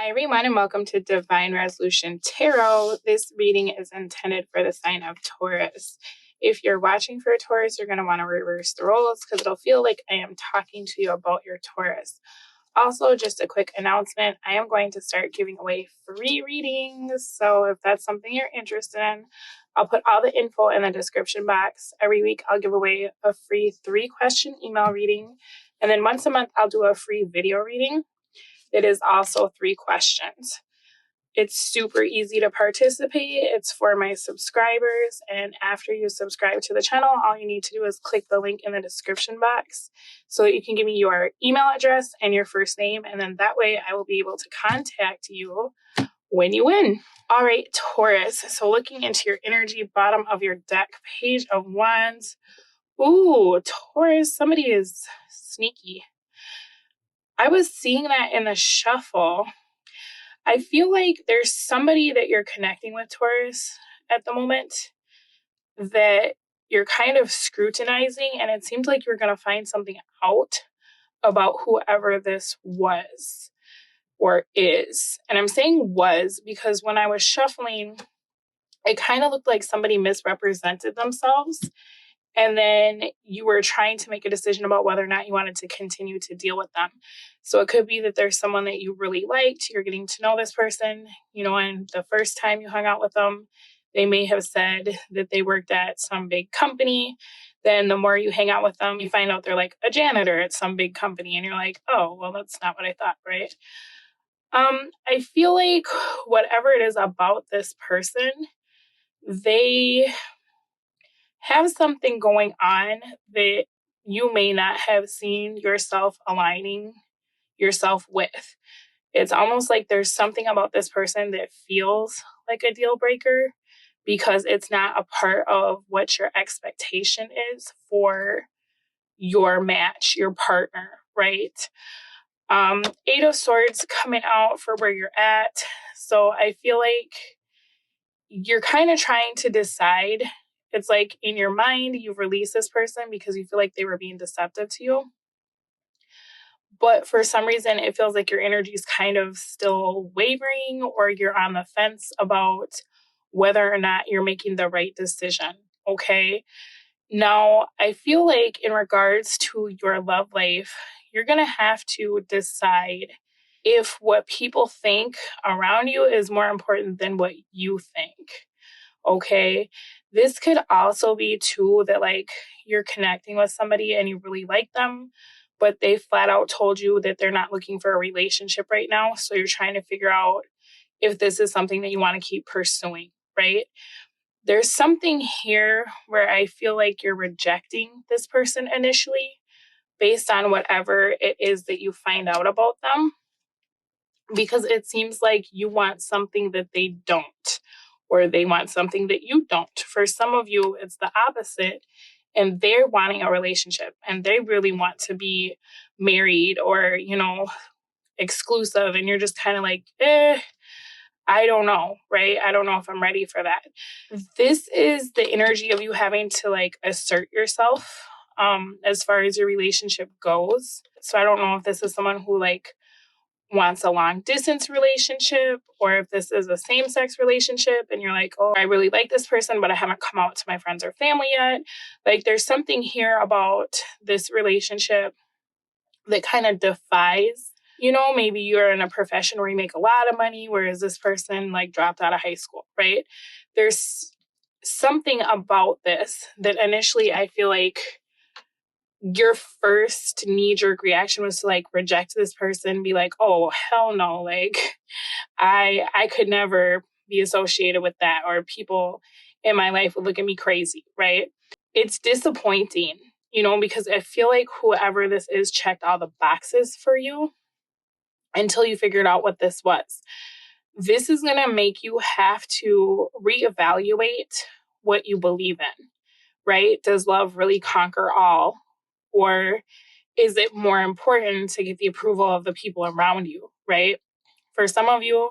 Hi, everyone, and welcome to Divine Resolution Tarot. This reading is intended for the sign of Taurus. If you're watching for a Taurus, you're going to want to reverse the roles because it'll feel like I am talking to you about your Taurus. Also, just a quick announcement, I am going to start giving away free readings. So if that's something you're interested in, I'll put all the info in the description box. Every week, I'll give away a free 3-question email reading. And then once a month, I'll do a free video reading. It is also 3 questions. It's super easy to participate. It's for my subscribers. And after you subscribe to the channel, all you need to do is click the link in the description box so that you can give me your email address and your first name. And then that way I will be able to contact you when you win. All right, Taurus. So looking into your energy, bottom of your deck, Page of Wands. Ooh, Taurus, somebody is sneaky. I was seeing that in the shuffle. I feel like there's somebody that you're connecting with, Taurus, at the moment that you're kind of scrutinizing, and it seems like you're going to find something out about whoever this was or is. And I'm saying was because when I was shuffling, it kind of looked like somebody misrepresented themselves. And then you were trying to make a decision about whether or not you wanted to continue to deal with them. So it could be that there's someone that you really liked. You're getting to know this person, and the first time you hung out with them, they may have said that they worked at some big company. Then the more you hang out with them, you find out they're like a janitor at some big company. And you're like, oh, well, that's not what I thought, right? I feel like whatever it is about this person, they have something going on that you may not have seen yourself aligning yourself with. It's almost like there's something about this person that feels like a deal breaker because it's not a part of what your expectation is for your match, your partner, right? 8 of Swords coming out for where you're at. So I feel like you're kind of trying to decide. It's like in your mind, you release this person because you feel like they were being deceptive to you. But for some reason, it feels like your energy is kind of still wavering or you're on the fence about whether or not you're making the right decision. Okay. Now, I feel like in regards to your love life, you're going to have to decide if what people think around you is more important than what you think. Okay. This could also be too that like you're connecting with somebody and you really like them, but they flat out told you that they're not looking for a relationship right now. So you're trying to figure out if this is something that you want to keep pursuing, right? There's something here where I feel like you're rejecting this person initially based on whatever it is that you find out about them, because it seems like you want something that they don't, or they want something that you don't. For some of you, it's the opposite, and they're wanting a relationship and they really want to be married or, exclusive. And you're just kind of like, I don't know, right? I don't know if I'm ready for that. This is the energy of you having to like assert yourself as far as your relationship goes. So I don't know if this is someone who like wants a long distance relationship or if this is a same sex relationship and you're like, oh, I really like this person, but I haven't come out to my friends or family yet. Like there's something here about this relationship that kind of defies, maybe you're in a profession where you make a lot of money, whereas this person like dropped out of high school, right? There's something about this that initially I feel like your first knee-jerk reaction was to like reject this person, be like, oh, hell no, like I could never be associated with that, or people in my life would look at me crazy, right? It's disappointing, because I feel like whoever this is checked all the boxes for you until you figured out what this was. This is going to make you have to reevaluate what you believe in, right? Does love really conquer all? Or is it more important to get the approval of the people around you, right? For some of you,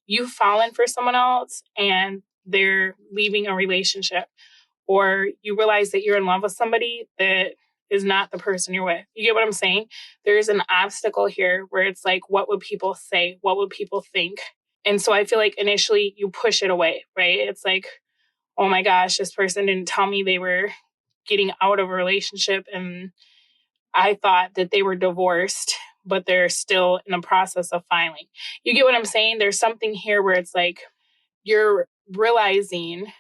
you've fallen for someone else and they're leaving a relationship, or you realize that you're in love with somebody that is not the person you're with. You get what I'm saying? There's an obstacle here where it's like, what would people say? What would people think? And so I feel like initially you push it away, right? It's like, oh my gosh, this person didn't tell me they were getting out of a relationship, and I thought that they were divorced, but they're still in the process of filing. You get what I'm saying? There's something here where it's like you're realizing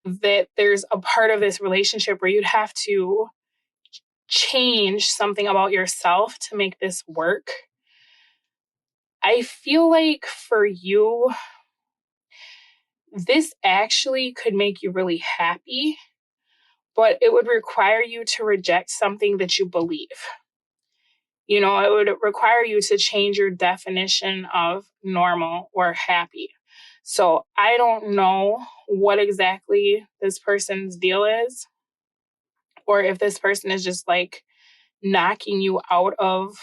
that there's a part of this relationship where you'd have to change something about yourself to make this work. I feel like for you, this actually could make you really happy, but it would require you to reject something that you believe. You know, it would require you to change your definition of normal or happy. So I don't know what exactly this person's deal is, or if this person is just like knocking you out of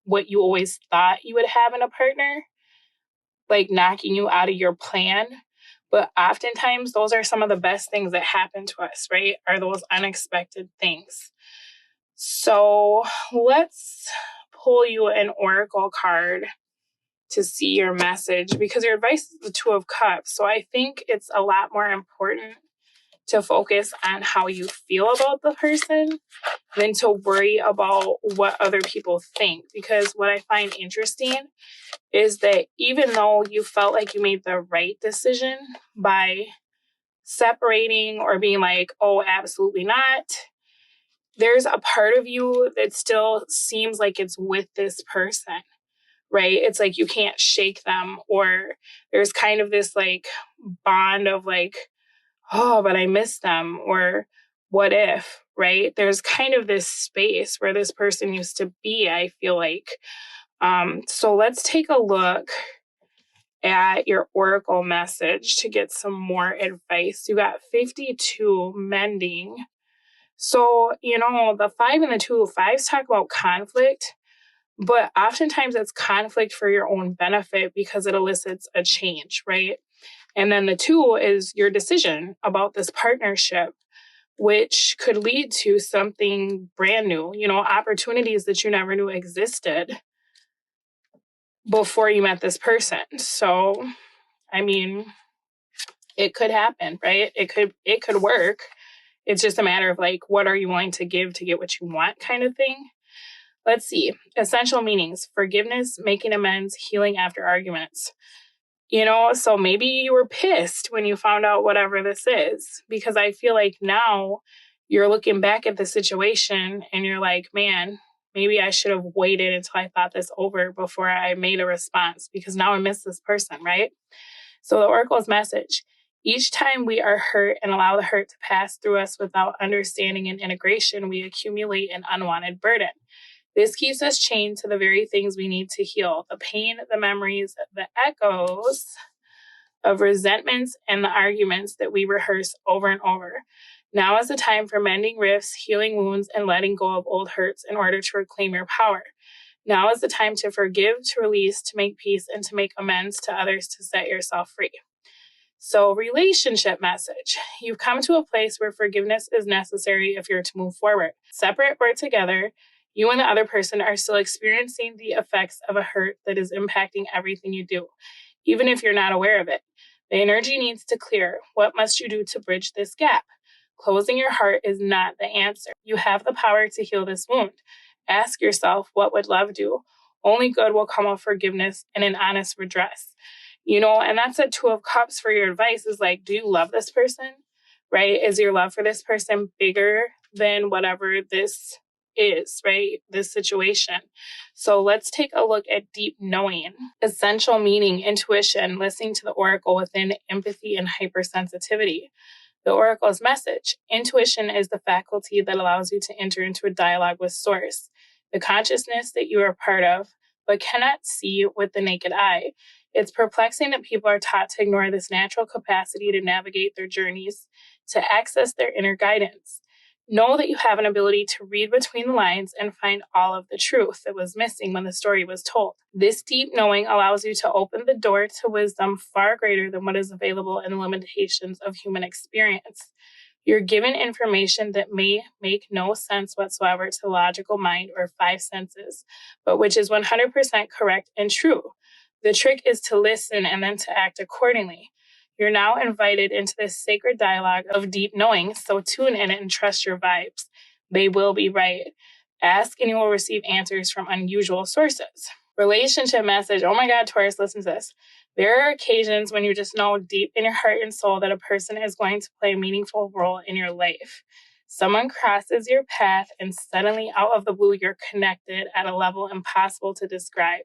what you always thought you would have in a partner, like knocking you out of your plan. But oftentimes, those are some of the best things that happen to us, right? Are those unexpected things. So let's pull you an oracle card to see your message, because your advice is the Two of Cups. So I think it's a lot more important to focus on how you feel about the person than to worry about what other people think. Because what I find interesting is that even though you felt like you made the right decision by separating or being like, oh, absolutely not, there's a part of you that still seems like it's with this person, right? It's like you can't shake them, or there's kind of this like bond of like, oh, but I miss them, or what if, right? There's kind of this space where this person used to be, I feel like. So let's take a look at your oracle message to get some more advice. You got 52 mending. So, you know, the 5 and the 2, fives talk about conflict, but oftentimes it's conflict for your own benefit because it elicits a change, right? And then the 2 is your decision about this partnership, which could lead to something brand new, you know, opportunities that you never knew existed before you met this person. So, I mean, it could happen, right? It could work. It's just a matter of like, what are you willing to give to get what you want, kind of thing. Let's see. Essential meanings: forgiveness, making amends, healing after arguments. You know, so maybe you were pissed when you found out whatever this is, because I feel like now you're looking back at the situation and you're like, man, maybe I should have waited until I thought this over before I made a response, because now I miss this person, right? So the oracle's message: each time we are hurt and allow the hurt to pass through us without understanding and integration, we accumulate an unwanted burden. This keeps us chained to the very things we need to heal: the pain, the memories, the echoes of resentments, and the arguments that we rehearse over and over. Now is the time for mending rifts, healing wounds, and letting go of old hurts in order to reclaim your power. Now is the time to forgive, to release, to make peace, and to make amends to others, to set yourself free. So, relationship message: you've come to a place where forgiveness is necessary if you're to move forward. Separate or together, you and the other person are still experiencing the effects of a hurt that is impacting everything you do, even if you're not aware of it. The energy needs to clear. What must you do to bridge this gap? Closing your heart is not the answer. You have the power to heal this wound. Ask yourself, what would love do? Only good will come of forgiveness and an honest redress. You know, and that's a 2 of Cups for your advice, is like, do you love this person, right? Is your love for this person bigger than whatever this is, right? This situation. So let's take a look at deep knowing. Essential meaning: intuition, listening to the oracle within, empathy, and hypersensitivity. The oracle's message: intuition is the faculty that allows you to enter into a dialogue with source, the consciousness that you are part of, but cannot see with the naked eye. It's perplexing that people are taught to ignore this natural capacity to navigate their journeys, to access their inner guidance. Know that you have an ability to read between the lines and find all of the truth that was missing when the story was told. This deep knowing allows you to open the door to wisdom far greater than what is available in the limitations of human experience. You're given information that may make no sense whatsoever to the logical mind or five senses, but which is 100% correct and true. The trick is to listen and then to act accordingly. You're now invited into this sacred dialogue of deep knowing, so tune in and trust your vibes. They will be right. Ask and you will receive answers from unusual sources. Relationship message. Oh my God, Taurus, listen to this. There are occasions when you just know deep in your heart and soul that a person is going to play a meaningful role in your life. Someone crosses your path and suddenly out of the blue, you're connected at a level impossible to describe.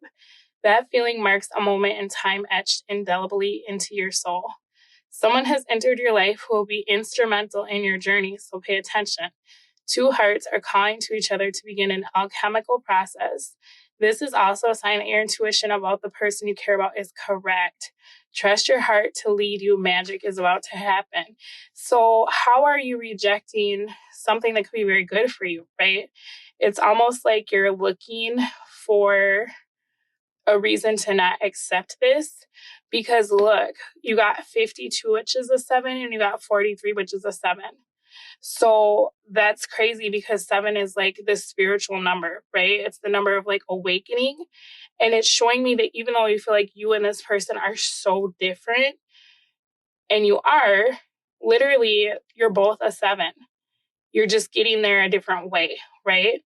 That feeling marks a moment in time etched indelibly into your soul. Someone has entered your life who will be instrumental in your journey, so pay attention. Two hearts are calling to each other to begin an alchemical process. This is also a sign that your intuition about the person you care about is correct. Trust your heart to lead you. Magic is about to happen. So how are you rejecting something that could be very good for you, right? It's almost like you're looking for a reason to not accept this, because look, you got 52, which is a 7, and you got 43, which is a 7. So that's crazy because 7 is like the spiritual number, right? It's the number of like awakening. And it's showing me that even though you feel like you and this person are so different, and you are, literally, you're both a 7. You're just getting there a different way, right?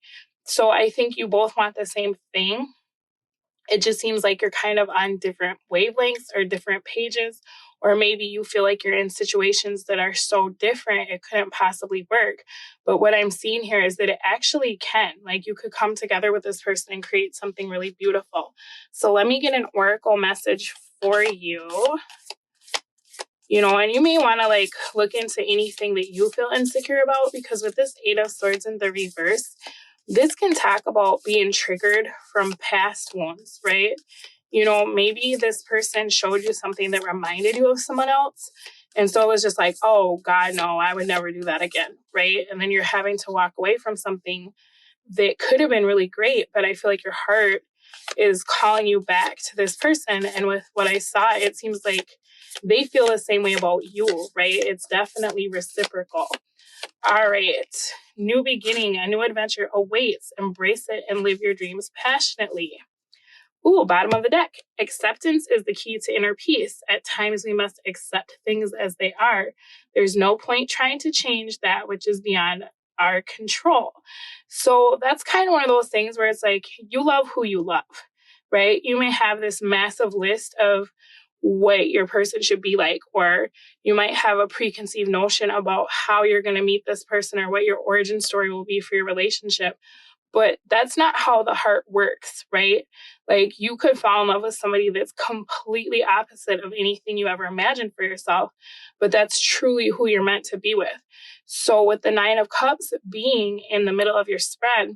So I think you both want the same thing. It just seems like you're kind of on different wavelengths or different pages, or maybe you feel like you're in situations that are so different it couldn't possibly work. But what I'm seeing here is that it actually can. Like, you could come together with this person and create something really beautiful. So let me get an oracle message for you. And you may want to like look into anything that you feel insecure about, because with this 8 of Swords in the reverse, this can talk about being triggered from past wounds, right? Maybe this person showed you something that reminded you of someone else. And so it was just like, oh God, no, I would never do that again, right? And then you're having to walk away from something that could have been really great, but I feel like your heart is calling you back to this person. And with what I saw, it seems like they feel the same way about you, right? It's definitely reciprocal. All right. New beginning, a new adventure awaits. Embrace it and live your dreams passionately. Ooh, bottom of the deck. Acceptance is the key to inner peace. At times, we must accept things as they are. There's no point trying to change that which is beyond our control. So that's kind of one of those things where it's like, you love who you love, right? You may have this massive list of what your person should be like, or you might have a preconceived notion about how you're going to meet this person or what your origin story will be for your relationship. But that's not how the heart works, right? Like, you could fall in love with somebody that's completely opposite of anything you ever imagined for yourself, but that's truly who you're meant to be with. So with the 9 of Cups being in the middle of your spread,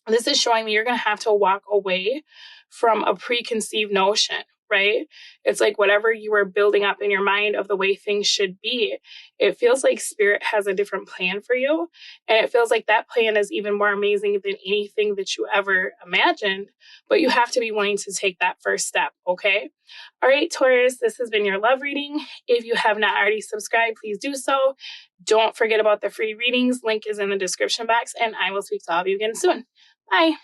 this is showing me you're going to have to walk away from a preconceived notion, right? It's like whatever you were building up in your mind of the way things should be, it feels like spirit has a different plan for you. And it feels like that plan is even more amazing than anything that you ever imagined. But you have to be willing to take that first step, okay? All right, Taurus, this has been your love reading. If you have not already subscribed, please do so. Don't forget about the free readings. Link is in the description box, and I will speak to all of you again soon. Bye.